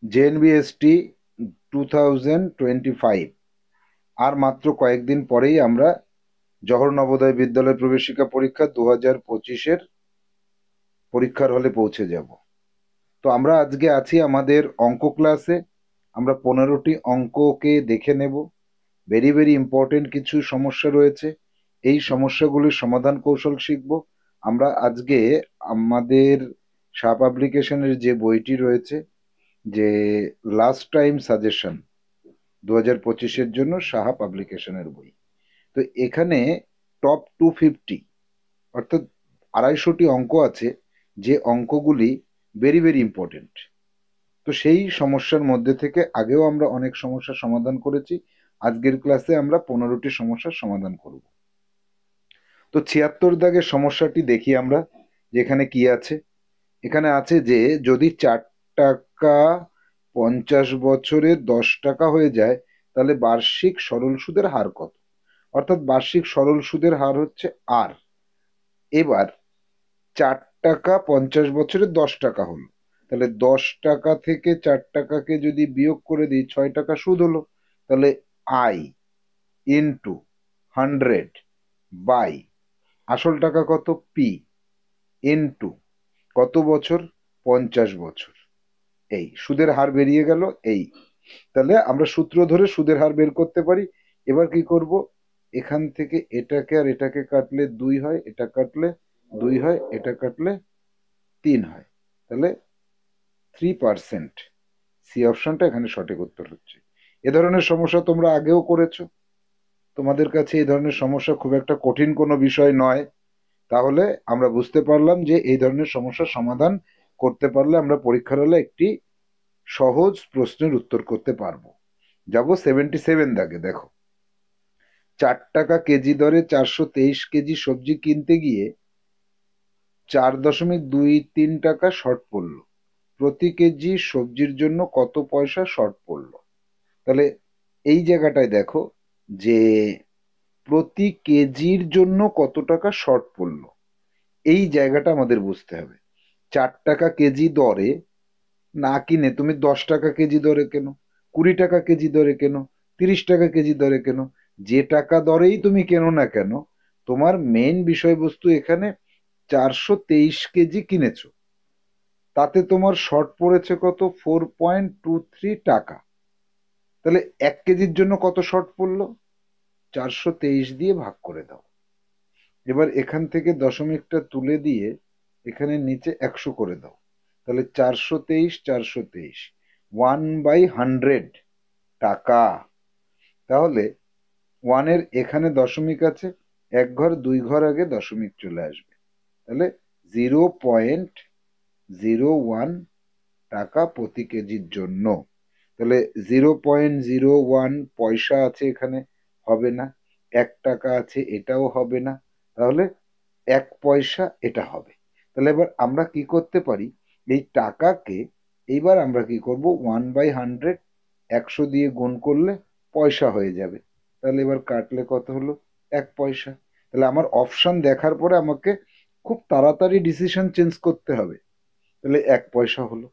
JNBST 2025, আর মাত্র কয়েকদিন পরেই আমরা জওহর নবোদয় বিদ্যালয় প্রবেশিকা পরীক্ষা 2025-এর পরীক্ষার হলে পৌঁছে যাব। তো আমরা আজকে আছি আমাদের অঙ্ক ক্লাসে। আমরা 15টি অঙ্ককে দেখে নেব। ভেরি ভেরি ইম্পর্টেন্ট কিছু সমস্যা রয়েছে, এই সমস্যাগুলির সমাধান কৌশল শিখব আমরা আজকে। আমাদের শাহ পাবলিকেশনের যে বইটি রয়েছে, যে লাস্ট টাইম সাজেশন 2025-এর জন্য সাহা পাবলিকেশনের বই, তো এখানে টপ 250 অর্থাৎ 250টি অঙ্ক আছে, যে অঙ্কগুলি ভেরি ভেরি ইম্পর্টেন্ট। তো সেই সমস্যার মধ্যে থেকে আগেও আমরা অনেক সমস্যার সমাধান করেছি, আজকের ক্লাসে আমরা 15টি সমস্যার সমাধান করব। তো 76 দাগের সমস্যাটি দেখি আমরা, যেখানে কি আছে। এখানে আছে যে যদি 4 টাকা 50 বছরে 10 টাকা হয়ে যায়, তাহলে বার্ষিক সরল সুদের হার কত? অর্থাৎ বার্ষিক সরল সুদের হার হচ্ছে আর। এবার 4 টাকা 50 বছরে 10 টাকা হলো, তাহলে 10 টাকা থেকে 4 টাকাকে যদি বিয়োগ করে দিই, 6 টাকা সুদ হলো। তাহলে আই ইন্টু 100 বাই আসল টাকা কত, পি, ইন্টু কত বছর, 50 বছর। এই সুদের হার বেরিয়ে গেল। এই তাহলে আমরা সূত্র ধরে সুদের হার বের করতে পারি। এবার কি করব, এখান থেকে এটাকে আর এটাকে কাটলে 2 হয়, এটা কাটলে 2 হয়, এটা কাটলে 3 হয়, তাহলে 3%। সি অপশনটা এখানে সঠিক উত্তর হচ্ছে। এ ধরনের সমস্যা তোমরা আগেও করেছো, তোমাদের কাছে এই ধরনের সমস্যা খুব একটা কঠিন কোনো বিষয় নয়। তাহলে আমরা বুঝতে পারলাম যে এই ধরনের সমস্যার সমাধান করতে পারলে আমরা পরীক্ষার হলে একটি সহজ প্রশ্নের উত্তর করতে পারবো। যাব 77 দাগে। দেখো, 4 টাকা কেজি দরে 423 কেজি সবজি কিনতে গিয়ে 4.23 টাকা শর্ট পড়লো। প্রতি কেজি সবজির জন্য কত পয়সা শর্ট পড়লো? তাহলে এই জায়গাটায় দেখো যে প্রতি কেজির জন্য কত টাকা শর্ট পড়লো, এই জায়গাটা আমাদের বুঝতে হবে। 4 টাকা কেজি দরে না কিনে তুমি 10 টাকা কেজি দরে কেন, 20 টাকা কেজি দরে কেন, 30 টাকা কেজি দরে কেন, যে টাকা দরেই তুমি কেনো না কেন, তোমার মেইন বিষয়বস্তু এখানে 423 কেজি কিনেছো, তাতে তোমার শর্ট পড়েছে কত, 4.23 টাকা। তাহলে 1 কেজির জন্য কত শর্ট পড়লো, 423 দিয়ে ভাগ করে দাও। এবার এখান থেকে দশমিকটা তুলে দিয়ে এখানে নিচে 100 করে দাও। তাহলে 423 1/100 টাকা। তাহলে ওয়ানের এখানে দশমিক আছে, 1 ঘর 2 ঘর আগে দশমিক চলে আসবে, তাহলে 0.01 টাকা প্রতি কেজির জন্য। তাহলে 0.01 পয়সা আছে এখানে, হবে না। 1 টাকা আছে, এটাও হবে না। তাহলে 1 পয়সা এটা হবে। তাহলে এবার আমরা কি করতে পারি, এই টাকাকে এইবার আমরা কি করব, 1/100, 100 দিয়ে গুণ করলে পয়সা হয়ে যাবে। তাহলে এবার কাটলে কত হলো, 1 পয়সা। তাহলে আমার অপশন দেখার পরে আমাকে খুব তাড়াতাড়ি ডিসিশন চেঞ্জ করতে হবে। তাহলে 1 পয়সা হলো।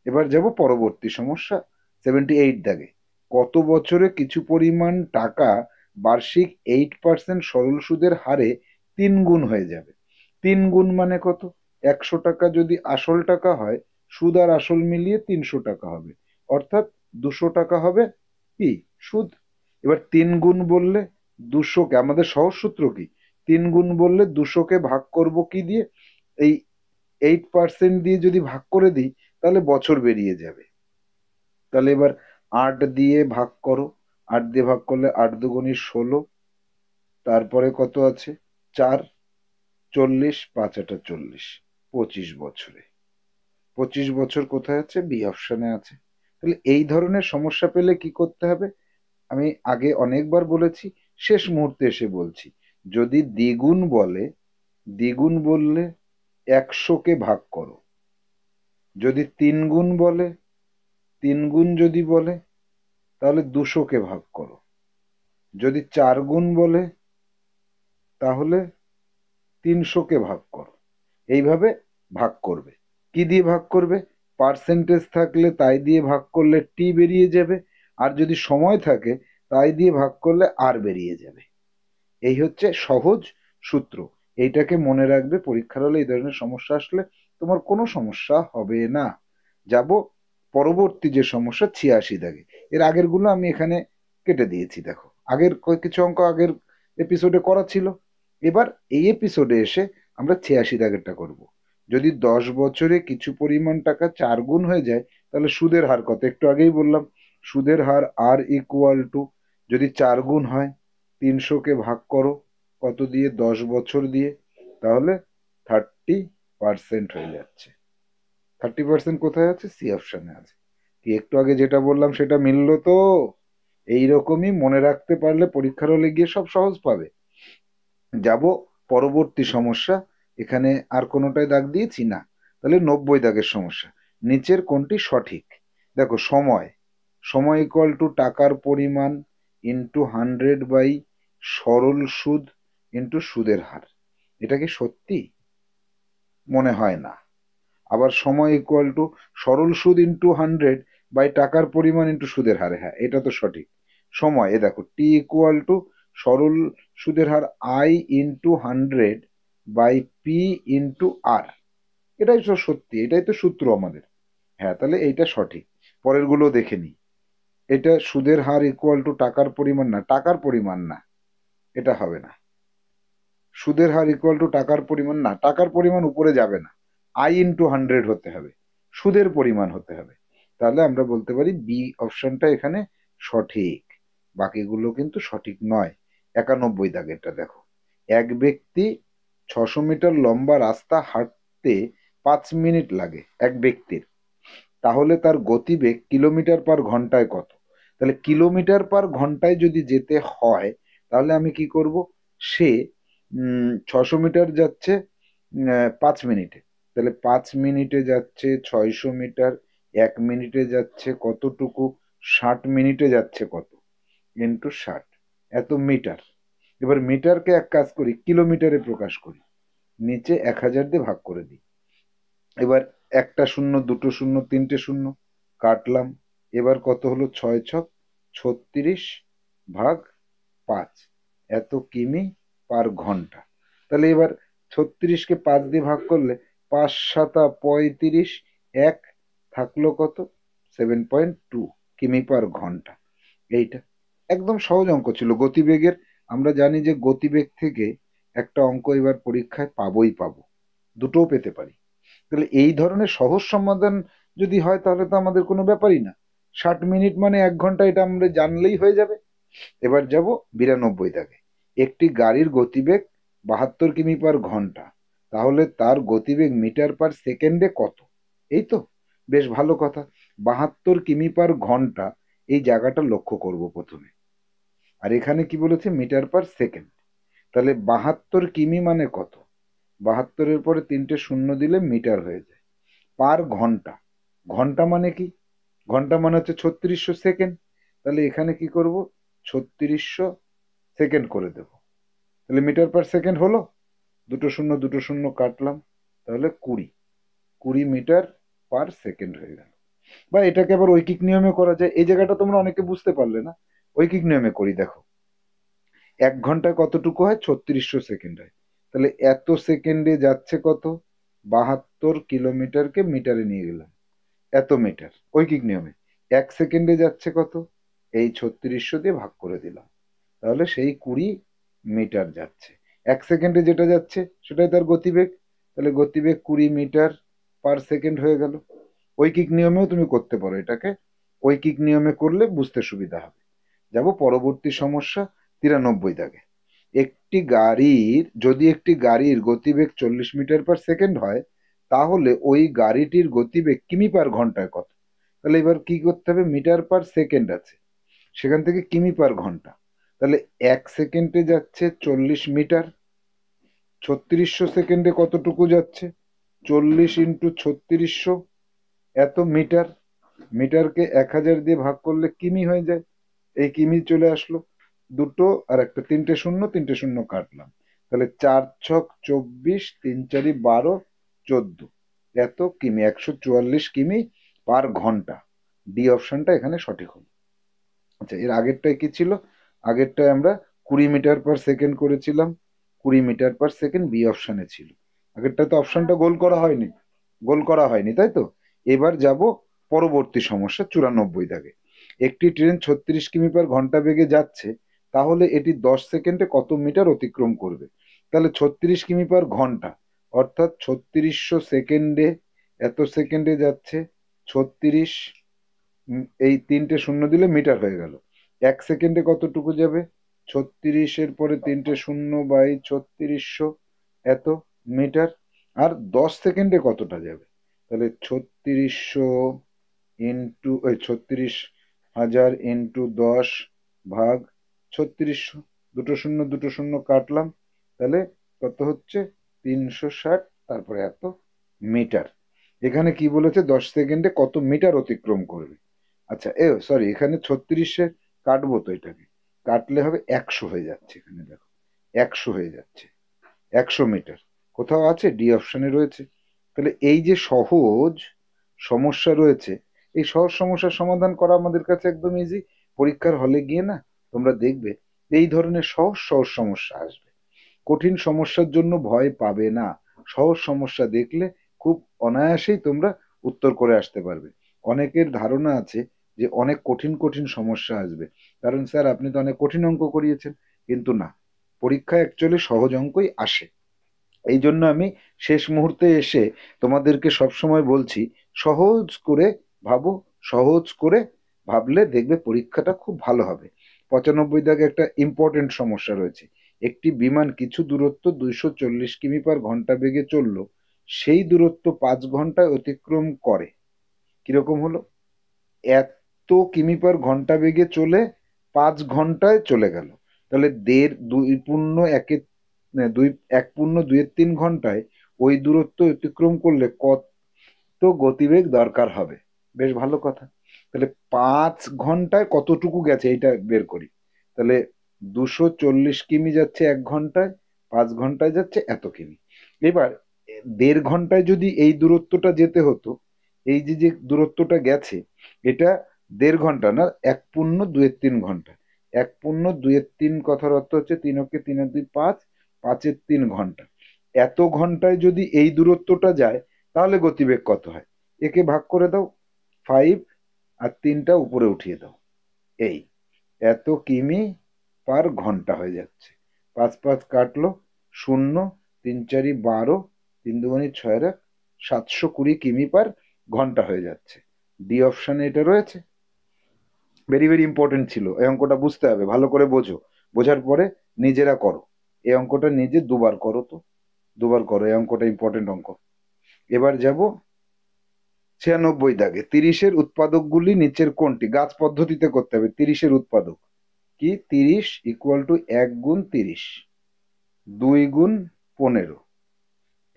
এবার যাব পরবর্তী সমস্যা 78 দাগে। কত বছরে কিছু পরিমাণ টাকা বার্ষিক 8% সরল সুদের হারে 3 গুণ হয়ে যাবে? 3 গুণ মানে কত, 100 টাকা যদি আসল টাকা হয়, সুদ আর আসল মিলিয়ে 300 টাকা হবে, অর্থাৎ 200 টাকা হবে কি সুদ। এবার 3 গুণ বললে 200কে, আমাদের সহজ সূত্র কি, 3 গুণ বললে 200কে ভাগ করব কি দিয়ে, এই 8% দিয়ে যদি ভাগ করে দিই, তাহলে বছর বেরিয়ে যাবে। তাহলে এবার 8 দিয়ে ভাগ করো, 8 দিয়ে ভাগ করলে 8 দুগুণে 16, তারপরে কত আছে 4, 40, 5 × 8 = 40, 25 বছরে। 25 বছর কোথায় আছে, বি অপশনে আছে। তাহলে এই ধরনের সমস্যা পেলে কি করতে হবে, আমি আগে অনেকবার বলেছি, শেষ মুহূর্তে এসে বলছি, যদি দ্বিগুণ বলে, দ্বিগুণ বললে 100কে ভাগ করো। যদি 3 গুণ বলে, 3 গুণ যদি বলে, তাহলে 200কে ভাগ করো। যদি 4 গুণ বলে, তাহলে 300কে ভাগ করো। এইভাবে ভাগ করবে। কি দিয়ে ভাগ করবে, পার্সেন্টেজ থাকলে তাই দিয়ে ভাগ করলে টি বেরিয়ে যাবে, আর যদি সময় থাকে তাই দিয়ে ভাগ করলে আর বেরিয়ে যাবে। এই হচ্ছে সহজ সূত্র। এইটাকে মনে রাখবে, পরীক্ষার হলে এই ধরনের সমস্যা আসলে তোমার কোনো সমস্যা হবে না। যাব পরবর্তী যে সমস্যা 86 দাগে। এর আগের গুলো আমি এখানে কেটে দিয়েছি, দেখো আগের কিছু অঙ্ক আগের এপিসোডে করা ছিল। এবার এই এপিসোডে এসে আমরা 86 দাগেরটা করব। যদি 10 বছরে কিছু পরিমাণ টাকা 4 গুণ হয়ে যায়, তাহলে সুদের হার কত? একটু আগেই বললাম, সুদের হার আর ইকুয়াল টু, যদি 4 গুণ হয় 300-কে ভাগ করো কত দিয়ে? 10 বছর দিয়ে, তাহলে 30% হয়ে যাচ্ছে। 30% কোথায় আছে? সি অপশনে আছে। কি একটু আগে যেটা বললাম সেটা মিললো তো? এইরকমই মনে রাখতে পারলে পরীক্ষার হলে গিয়ে সব সহজ পাবে। যাব পরবর্তী সমস্যা। এখানে আর কোনোটায় দাগ দিয়েছি না, তাহলে 90 দাগের সমস্যা। নিচের কোনটি সঠিক? দেখো, সময়, সময় ইকুয়াল টু টাকার পরিমাণ ইন্টু 100 বাই সরল সুদ ইন্টু সুদের হার। এটা কি সত্যি? মনে হয় না। আবার সময় ইকুয়াল টু সরল সুদ ইন্টু 100 বাই টাকার পরিমাণ ইন্টু সুদের হারে, হ্যাঁ এটা তো সঠিক। সময়, এ দেখো টি ইকুয়াল টু সরল সুদের হার I into 100 by P into R. এটাই তো সত্যি, এটাই তো সূত্র আমাদের। হ্যাঁ, তাহলে এইটা সঠিক। পরের গুলো দেখে নিই। এটা সুদের হার ইকুয়াল টু টাকার পরিমাণ, না টাকার পরিমাণ না, এটা হবে না। সুদের হার ইকুয়াল টু টাকার পরিমাণ, না টাকার পরিমাণ উপরে যাবে না, আই ইন্টু 100 হতে হবে, সুদের পরিমাণ হতে হবে। তাহলে আমরা বলতে পারি বি অপশনটা এখানে সঠিক। বাকিগুলো কিন্তু সঠিক নয়। 91 দাগেরটা দেখো, এক ব্যক্তি 600 মিটার লম্বা রাস্তা হাঁটতে 5 মিনিট লাগে এক ব্যক্তির, তাহলে তার গতিবেগ কিলোমিটার পার ঘন্টায় কত? তাহলে কিলোমিটার পার ঘন্টায় যদি যেতে হয়, তাহলে আমি কি করব? সে 600 মিটার যাচ্ছে 5 মিনিটে, তাহলে 5 মিনিটে যাচ্ছে 600 মিটার, 1 মিনিটে যাচ্ছে কতটুকু? 60 মিনিটে যাচ্ছে কত? ইন্টু 60, এত মিটার। এবার মিটারকে এক কাজ করি, কিলোমিটারে প্রকাশ করি, নিচে 1000 দিয়ে ভাগ করে দিই। এবার একটা শূন্য, দুটো শূন্য, তিনটে শূন্য কাটলাম। এবার কত হলো? 6 ছক 36 ভাগ 5, এত কিমি পার ঘন্টা। তাহলে এবার 36-কে 5 দিয়ে ভাগ করলে 5 7 35, এক থাকলো কত? 7.2 কিমি পার ঘন্টা। এইটা একদম সহজ অঙ্ক ছিল গতিবেগের। আমরা জানি যে গতিবেগ থেকে একটা অঙ্ক এবার পরীক্ষায় পাবোই পাবো, দুটোও পেতে পারি। তাহলে এই ধরনের সহজ সমাধান যদি হয় তাহলে তো আমাদের কোনো ব্যাপারই না। 60 মিনিট মানে 1 ঘন্টা, এটা আমরা জানলেই হয়ে যাবে। এবার যাব 92 দাগে। একটি গাড়ির গতিবেগ 72 কিমি পার ঘন্টা, তাহলে তার গতিবেগ মিটার পার সেকেন্ডে কত? এই তো বেশ ভালো কথা। 72 কিমি পার ঘন্টা, এই জায়গাটা লক্ষ্য করব প্রথমে। আর এখানে কি বলেছে? Metre per second. তাহলে 72 কিমি মানে কত? 72-এর পরে তিনটে শূন্য দিলে মিটার হয়ে যায়। পার ঘন্টা, ঘন্টা মানে কি? ঘন্টা মানে হচ্ছে 3600 সেকেন্ড। তাহলে এখানে কি করব? 3600 সেকেন্ড করে দেব। তাহলে মিটার পার সেকেন্ড হলো, দুটো শূন্য দুটো শূন্য কাটলাম, তাহলে 20 মিটার পার সেকেন্ড হয়ে গেল। বা এটাকে আবার ঐকিক নিয়মে করা যায়। এই জায়গাটা তোমরা অনেকে বুঝতে পারলে না, ঐকিক নিয়মে করি দেখো। 1 ঘন্টায় কতটুকু হয়? 3600 সেকেন্ড হয়। তাহলে এত সেকেন্ডে যাচ্ছে কত? 72 কিলোমিটারকে মিটারে নিয়ে গেলাম, এত মিটার ঐকিক নিয়মে। 1 সেকেন্ডে যাচ্ছে কত? এই 3600 দিয়ে ভাগ করে দিলাম, তাহলে সেই 20 মিটার যাচ্ছে। 1 সেকেন্ডে যেটা যাচ্ছে সেটাই তার গতিবেগ, তাহলে গতিবেগ 20 মিটার পার সেকেন্ড হয়ে গেল। ঐকিক নিয়মেও তুমি করতে পারো এটাকে, ঐকিক নিয়মে করলে বুঝতে সুবিধা হবে। যাব পরবর্তী সমস্যা 93 দাগে। যদি একটি গাড়ির গতিবেগ 40 মিটার পার সেকেন্ড হয়, তাহলে ওই গাড়িটির গতিবেগ কিমি পার ঘন্টায় কত? তাহলে এবার কি করতে হবে? মিটার পার সেকেন্ড আছে, সেখান থেকে কিমি পার ঘন্টা। তাহলে 1 সেকেন্ডে যাচ্ছে 40 মিটার, 3600 সেকেন্ডে কতটুকু যাচ্ছে? 40 × 3600, এত মিটার। মিটারকে 1000 দিয়ে ভাগ করলে কিমি হয়ে যায়, এই কিমি চলে আসলো। দুটো আর একটা, তিনটে শূন্য তিনটে শূন্য কাটলাম, তাহলে 4 ছক 24, 3 4 12, 14, এত কিমি, 144 কিমি পার ঘন্টা। ডি অপশনটা এখানে সঠিক হলো। আচ্ছা, এর আগেরটায় কি ছিল? আগেরটায় আমরা 20 মিটার পার সেকেন্ড করেছিলাম, 20 মিটার পার সেকেন্ড বি অপশানে ছিল। আগেরটা তো অপশনটা গোল করা হয়নি, গোল করা হয়নি, তাই তো? এবার যাব পরবর্তী সমস্যা 94 দাগে। একটি ট্রেন 36 কিমি পার ঘন্টা বেগে যাচ্ছে, তাহলে এটি 10 সেকেন্ডে কত মিটার অতিক্রম করবে? তাহলে 36 কিমি পার ঘন্টা, অর্থাৎ 3600 সেকেন্ডে, এত সেকেন্ডে যাচ্ছে 36, এই তিনটে শূন্য দিলে মিটার হয়ে গেল। 1 সেকেন্ডে কতটুকু যাবে? 36-এর পরে তিনটে শূন্য বাই 3600, এত মিটার। আর 10 সেকেন্ডে কতটা যাবে? তাহলে 3600 ইন্টু, ওই 36,000 ইন্টু 10 ভাগ 3600, দুটো শূন্য দুটো শূন্য কাটলাম, তাহলে কত হচ্ছে? 360, তারপরে এত মিটার। এখানে কি বলেছে? 10 সেকেন্ডে কত মিটার অতিক্রম করবে। আচ্ছা, সরি, এখানে 36-এ কাটবো তো, এটাকে কাটলে হবে 100 হয়ে যাচ্ছে, এখানে দেখো 100 হয়ে যাচ্ছে, 100 মিটার। কোথাও আছে? ডি অপশনে রয়েছে। তাহলে এই যে সহজ সমস্যা রয়েছে, এই সহজ সমস্যার সমাধান করা আমাদের কাছে একদম ইজি। পরীক্ষার হলে গিয়ে না তোমরা দেখবে এই ধরনের সহজ সহজ সমস্যা আসবে। কঠিন সমস্যার জন্য ভয় পাবে না। সহজ সমস্যা দেখলে খুব অনায়াসেই তোমরা উত্তর করে আসতে পারবে। অনেকের ধারণা আছে যে অনেক কঠিন কঠিন সমস্যা আসবে, কারণ স্যার আপনি তো অনেক কঠিন অঙ্ক করিয়েছেন। কিন্তু না, পরীক্ষায় অ্যাকচুয়ালি সহজ অঙ্কই আসে। এই জন্য আমি শেষ মুহূর্তে এসে তোমাদেরকে সবসময় বলছি, সহজ করে ভাবো, সহজ করে ভাবলে দেখবে পরীক্ষাটা খুব ভালো হবে। 95 দাগে একটা ইম্পর্টেন্ট সমস্যা রয়েছে। একটি বিমান কিছু দূরত্ব 240 কিমি পার ঘন্টা বেগে চলল, সেই দূরত্ব 5 ঘন্টায় অতিক্রম করে। কিরকম হলো? এত কিমি পার ঘন্টা বেগে চলে 5 ঘন্টায় চলে গেল, তাহলে দেড়, দুই পূর্ণ একে, দুই, 1 পূর্ণ 2-3 ঘন্টায় ওই দূরত্ব অতিক্রম করলে কত গতিবেগ দরকার হবে? বেশ ভালো কথা। তাহলে 5 ঘন্টায় কতটুকু গেছে এইটা বের করি। তাহলে 240 কিমি যাচ্ছে 1 ঘন্টায়, 5 ঘন্টায় যাচ্ছে এত কিমি। এবার 1.5 ঘন্টায় যদি এই দূরত্বটা যেতে হতো, এই যে যে দূরত্বটা গেছে, এটা 1.5 ঘন্টা না, 1 পূর্ণ 2-3 ঘন্টা। 1 পূর্ণ 2-3 কথার অর্থ হচ্ছে 3 × 3 = 5, 5-এর 3 ঘন্টা। এত ঘন্টায় যদি এই দূরত্বটা যায়, তাহলে গতিবেগ কত হয়? একে ভাগ করে দাও 5, আর 3টা উপরে উঠিয়ে দাও। এই এত কিমি পার ঘন্টা হয়ে যাচ্ছে। 5 5 কাটলো, শূন্য, 3 4 12, 3 2 6 720 কিমি পার ঘন্টা হয়ে যাচ্ছে। ডি অপশানে এটা রয়েছে। ভেরি ভেরি ইম্পর্টেন্ট ছিল, এই অঙ্কটা বুঝতে হবে, ভালো করে বোঝো। বোঝার পরে নিজেরা করো। এই অঙ্কটা নিজে দুবার করো তো, দুবার করো, এই অঙ্কটা ইম্পর্টেন্ট অঙ্ক। এবার যাব 96 দাগে। 30-এর উৎপাদকগুলি নিচের কোনটি? গাছ পদ্ধতিতে করতে হবে। 30-এর উৎপাদক কি? 30 = 1 × 30, 2 × 15,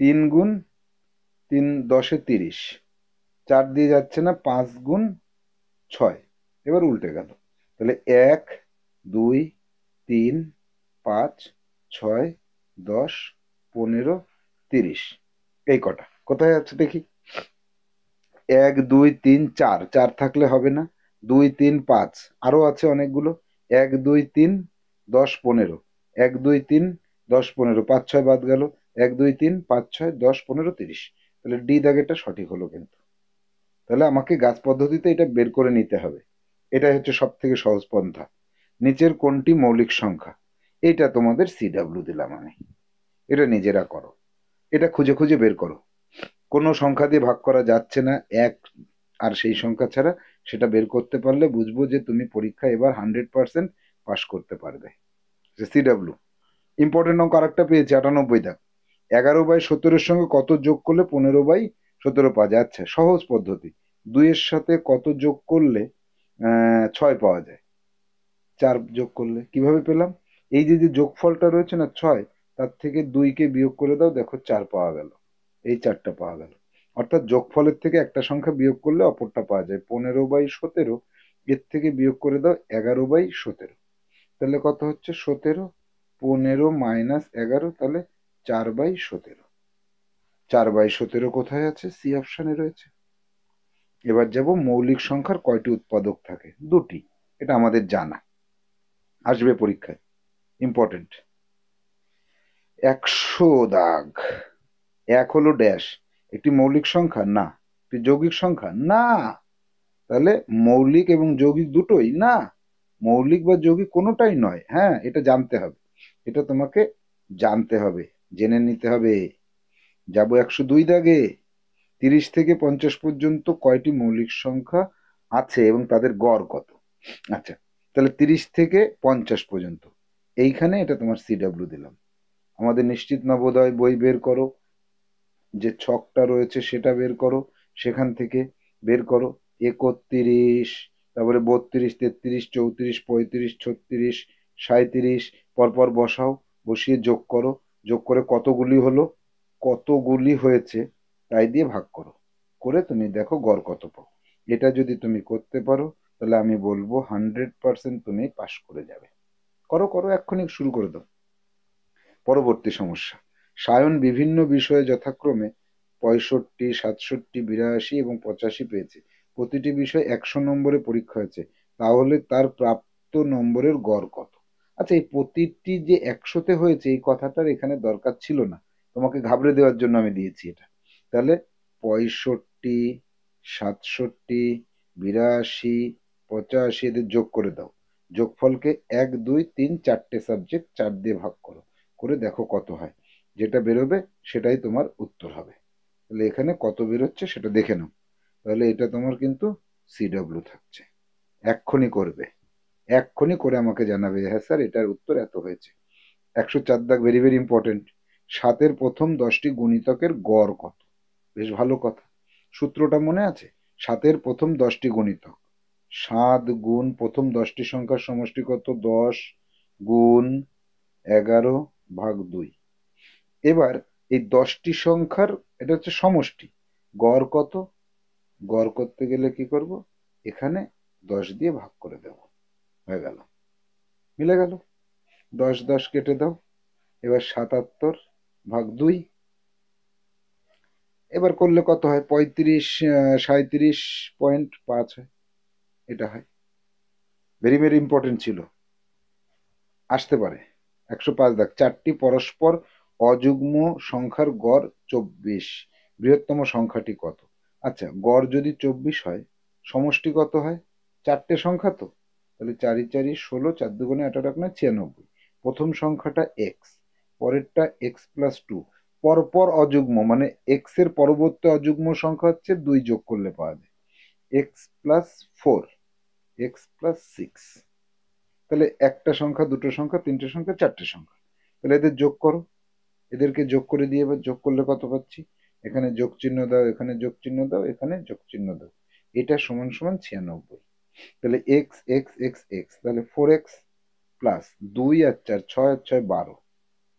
3 × 3 = 30, 4 দিয়ে যাচ্ছে না, 5 × 6। এবার উল্টে গেল, তাহলে 1 2 3 5 6 10 15 30, এই কটা কোথায় আছে দেখি? 1 2 3 4, 4 থাকলে হবে না। 2 3 5, আরো আছে অনেকগুলো। 1 2 3 10 15, 1 2 3 10 15, 5 6 বাদ গেল। 1 2 3 5 6 10 15 30। তাহলে ডি দাগেরটা সঠিক হলো কিন্তু। তাহলে আমাকে গাছ পদ্ধতিতে এটা বের করে নিতে হবে। এটাই হচ্ছে সব থেকে সহজ পন্থা। নিচের কোনটি মৌলিক সংখ্যা? এটা তোমাদের সিডাব্লিউ দিলাম আমি, এটা নিজেরা করো, এটা খুঁজে খুঁজে বের করো। কোনো সংখ্যা দিয়ে ভাগ করা যাচ্ছে না, এক আর সেই সংখ্যা ছাড়া। সেটা বের করতে পারলে বুঝবো যে তুমি পরীক্ষা এবার 100% পাস করতে পারবে। সিডাব্লিউ ইম্পর্টেন্ট অঙ্ক আরেকটা পেয়েছি 98 দাগ। 11/17-এর সঙ্গে কত যোগ করলে 15/17 পাওয়া যায়? আচ্ছা, সহজ পদ্ধতি। 2-এর সাথে কত যোগ করলে 6 পাওয়া যায়? 4 যোগ করলে। কিভাবে পেলাম? এই যে যে যোগফলটা রয়েছে না 6, তার থেকে 2-কে বিয়োগ করে দাও, দেখো 4 পাওয়া গেল। এই 4টা পাওয়া গেল। অর্থাৎ যোগফলের থেকে একটা সংখ্যা বিয়োগ করলে অপরটা পাওয়া যায়। 15/17, এর থেকে বিয়োগ করে দাও 11/17, তাহলে কত হচ্ছে? 17। 15 - 11, তাহলে 4/17। 4/17 কোথায় আছে? সি অপশনে রয়েছে। এবার যাব মৌলিক সংখ্যার কয়টি উৎপাদক থাকে? দুটি। এটা আমাদের জানা, আসবে পরীক্ষায়, ইম্পর্টেন্ট। 100 দাগ। এক হলো ড্যাশ, একটি মৌলিক সংখ্যা না, একটি যৌগিক সংখ্যা না, তাহলে মৌলিক এবং যৌগিক দুটোই না, মৌলিক বা যৌগিক কোনোটাই নয়। হ্যাঁ, এটা জানতে হবে, এটা তোমাকে জানতে হবে, জেনে নিতে হবে। যাবো 102 দাগে। 30 থেকে 50 পর্যন্ত কয়টি মৌলিক সংখ্যা আছে এবং তাদের গড় কত? আচ্ছা, তাহলে 30 থেকে 50 পর্যন্ত, এইখানে এটা তোমার সিডাব্লিউ দিলাম। আমাদের নিশ্চিত নবোদয় বই বের করো, যে ছকটা রয়েছে সেটা বের করো, সেখান থেকে বের করো 31, তারপরে 32, 33, 34, 35, 36, 37, পরপর বসাও, বসিয়ে যোগ করো, যোগ করে কতগুলি হলো, কতগুলি হয়েছে তাই দিয়ে ভাগ করো, করে তুমি দেখো গড় কত পাও। এটা যদি তুমি করতে পারো তাহলে আমি বলবো 100% তুমি পাশ করে যাবে। করো করো, এক্ষুনি শুরু করে দাও। পরবর্তী সমস্যা। সায়ন বিভিন্ন বিষয়ে যথাক্রমে 65, 67, 82 এবং 85 পেয়েছে। প্রতিটি বিষয় 100 নম্বরে পরীক্ষা হয়েছে, তাহলে তার প্রাপ্ত নম্বরের গড় কত? আচ্ছা, এই প্রতিটি যে 100-তে হয়েছে এই কথাটার এখানে দরকার ছিল না, তোমাকে ঘাবড়ে দেওয়ার জন্য আমি দিয়েছি এটা। তাহলে 65, 67, 82, 85 এদের যোগ করে দাও। যোগফলকে 1, 2, 3, 4টে সাবজেক্ট 4 দিয়ে ভাগ করো, করে দেখো কত হয়। যেটা বেরোবে সেটাই তোমার উত্তর হবে। তাহলে এখানে কত বেরোচ্ছে সেটা দেখে নাও। তাহলে এটা তোমার কিন্তু সিডব্লিউ থাকছে। এক্ষুনি করবে, এক্ষুনি করে আমাকে জানাবে, হ্যাঁ স্যার এটার উত্তর এত হয়েছে। 104 দাগ, ভেরি ভেরি ইম্পর্টেন্ট। 7-এর প্রথম 10টি গুণিতকের গড় কত? বেশ ভালো কথা, সূত্রটা মনে আছে? 7-এর প্রথম 10টি গুণিতক, 7 গুণ প্রথম 10টি সংখ্যার সমষ্টি কত? 10 গুণ 11 ভাগ 2। এবার এই 10টি সংখ্যার, এটা হচ্ছে সমষ্টি, গড় কত? গড় করতে গেলে কি করব? এখানে 10 দিয়ে ভাগ করে দেব, হয়ে গেল, মিলে গেল। 10 10 কেটে দাও। এবার 77 ভাগ 2। এবার করলে কত হয়? 35, 37.5 হয়, এটা হয়। ভেরি ভেরি ইম্পর্টেন্ট ছিল, আসতে পারে। 105 দাগ, 4টি পরস্পর অযুগ্ম সংখ্যার গড় 24, বৃহত্তম সংখ্যাটি কত? আচ্ছা, গড় যদি 24 হয়, সমষ্টি কত হয়? 4টে সংখ্যা তো, তাহলে 4 4 16, 4 2 18 96। প্রথম সংখ্যাটা এক্স, পরেরটা এক্স প্লাস 2, পরপর অযুগ্ম মানে এক্স এর পরবর্তী অযুগ্ম সংখ্যা হচ্ছে 2 যোগ করলে পাওয়া যায় এক্স প্লাস 4, এক্স প্লাস 6। তাহলে একটা সংখ্যা, দুটো সংখ্যা, তিনটে সংখ্যা, চারটে সংখ্যা, তাহলে এদের যোগ করো। এদেরকে যোগ করে দিয়ে এবার যোগ করলে কত পাচ্ছি? এখানে যোগ চিহ্ন দাও, এখানে যোগ চিহ্ন দাও, এখানে যোগ চিহ্ন দাও, এটা সমান সমান 96। তাহলে এক্স এক্স এক্স এক্স, তাহলে 4x প্লাস 2 আর 4, 6 আর 6 12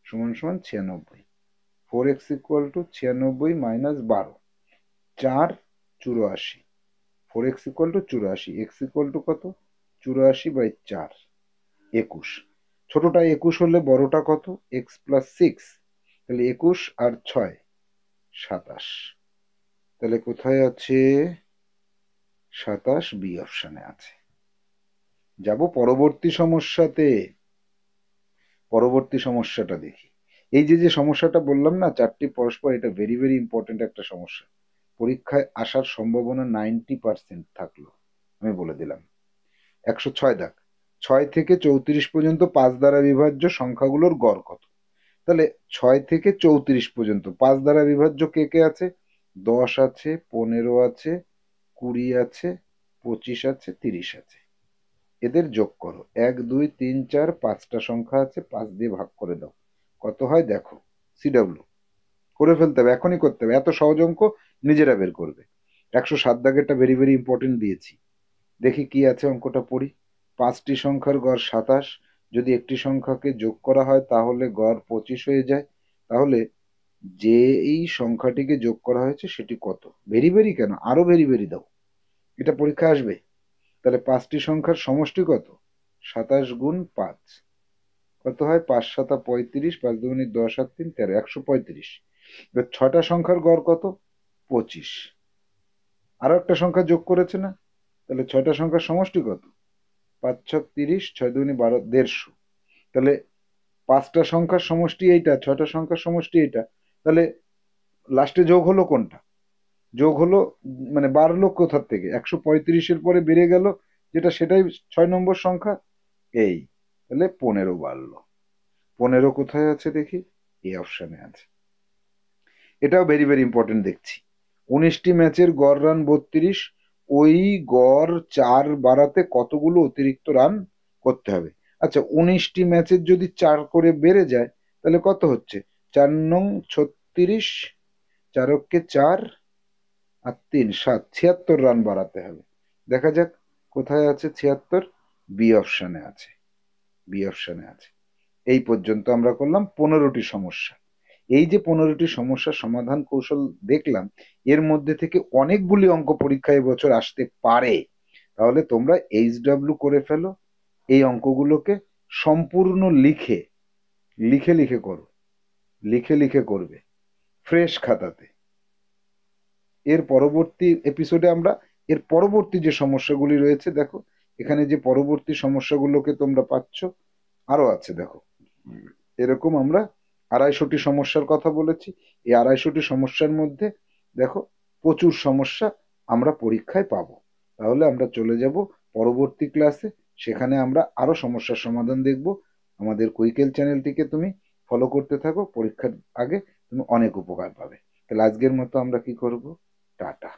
সমান সমান 96। 4x equal to 96 minus 12, 4 84। 4x equal to 84, x equal to কত? 84/4, 21। ছোটটা 21 হলে বড়টা কত? এক্স প্লাস 6, তাহলে 21 আর 6 27। তাহলে কোথায় আছে? 27 বি অপশনে আছে। যাব পরবর্তী সমস্যাতে। পরবর্তী সমস্যাটা দেখি। এই যে যে সমস্যাটা বললাম না 4টি পরস্পর, এটা ভেরি ভেরি ইম্পর্টেন্ট একটা সমস্যা, পরীক্ষায় আসার সম্ভাবনা 90% থাকলো, আমি বলে দিলাম। 106 দাগ, 6 থেকে 34 পর্যন্ত 5 দ্বারা বিভাজ্য সংখ্যাগুলোর গড় কত? তাহলে 6 থেকে 34 পর্যন্ত 5 দ্বারা বিভাজ্য কে কে আছে? 10 আছে, 15 আছে, 20 আছে, 25 আছে, 30 আছে। এদের যোগ করো, 1 2 3 4, 5টা সংখ্যা আছে, 5 দিয়ে ভাগ করে দাও, কত হয় দেখো। সিডব্লিউ করে ফেলতে হবে, এখনই করতে হবে, এত সহজ অঙ্ক নিজেরা বের করবে। 107 দাগেরটা ভেরি ভেরি ইম্পর্টেন্ট দিয়েছি, দেখি কি আছে, অঙ্কটা পড়ি। 5টি সংখ্যার গড় 27, যদি একটি সংখ্যাকে যোগ করা হয় তাহলে গড় 25 হয়ে যায়, তাহলে যে এই সংখ্যাটিকে যোগ করা হয়েছে সেটি কত? ভেরি ভেরি কেন, আরো ভেরি ভেরি দাও, এটা পরীক্ষা আসবে। তাহলে 5টি সংখ্যার সমষ্টি কত? 27 গুণ 5, কত হয়? 5 7 35, 5 2 10 আর 3 13, 135। এবার 6টা সংখ্যার গড় কত? 25। আরো একটা সংখ্যা যোগ করেছে না? তাহলে 6টা সংখ্যার সমষ্টি কত? 5 ছক 30, 6 দুগুণে 12, 150। তাহলে 5টা সংখ্যার সমষ্টি এইটা, 6টা সংখ্যার সমষ্টি এইটা। তাহলে লাস্টে যোগ হলো কোনটা? যোগ হলো মানে বাড়লো কোথার থেকে? 135-এর পরে বেড়ে গেল যেটা, সেটাই 6 নম্বর সংখ্যা। এই, তাহলে 15 বাড়লো। 15 কোথায় আছে দেখি? এই অপশনে আছে। এটাও ভেরি ভেরি ইম্পর্টেন্ট দেখছি। 19টি ম্যাচের গড় রান 32, ওই গড় 4 বাড়াতে কতগুলো অতিরিক্ত রান করতে হবে? আচ্ছা, 19টি ম্যাচের যদি 4 করে বেড়ে যায় তাহলে কত হচ্ছে? 4 নং 36, 4 4 আর 3 7, 76 রান বাড়াতে হবে। দেখা যাক কোথায় আছে 76। বি অপশনে আছে, বি অপশনে আছে। এই পর্যন্ত আমরা করলাম 15টি সমস্যা। এই যে 15টি সমস্যার সমাধান কৌশল দেখলাম, এর মধ্যে থেকে অনেকগুলি অঙ্ক পরীক্ষায় এবছর আসতে পারে। তাহলে তোমরা এইচডব্লিউ করে ফেলো, এই অঙ্কগুলোকে সম্পূর্ণ লিখে লিখে লিখে করো, লিখে লিখে করবে ফ্রেশ খাতাতে। এর পরবর্তী এপিসোডে আমরা এর পরবর্তী যে সমস্যাগুলি রয়েছে, দেখো এখানে যে পরবর্তী সমস্যাগুলোকে তোমরা পাচ্ছ আরো আছে। দেখো এরকম আমরা 250টি সমস্যার কথা বলেছি। এই 250টি সমস্যার মধ্যে দেখো প্রচুর সমস্যা আমরা পরীক্ষায় পাবো। তাহলে আমরা চলে যাব পরবর্তী ক্লাসে, সেখানে আমরা আরো সমস্যার সমাধান দেখব। আমাদের কুইকেল চ্যানেলটিকে তুমি ফলো করতে থাকো, পরীক্ষার আগে তুমি অনেক উপকার পাবে। তাহলে আজকের মতো আমরা কি করব? টাটা।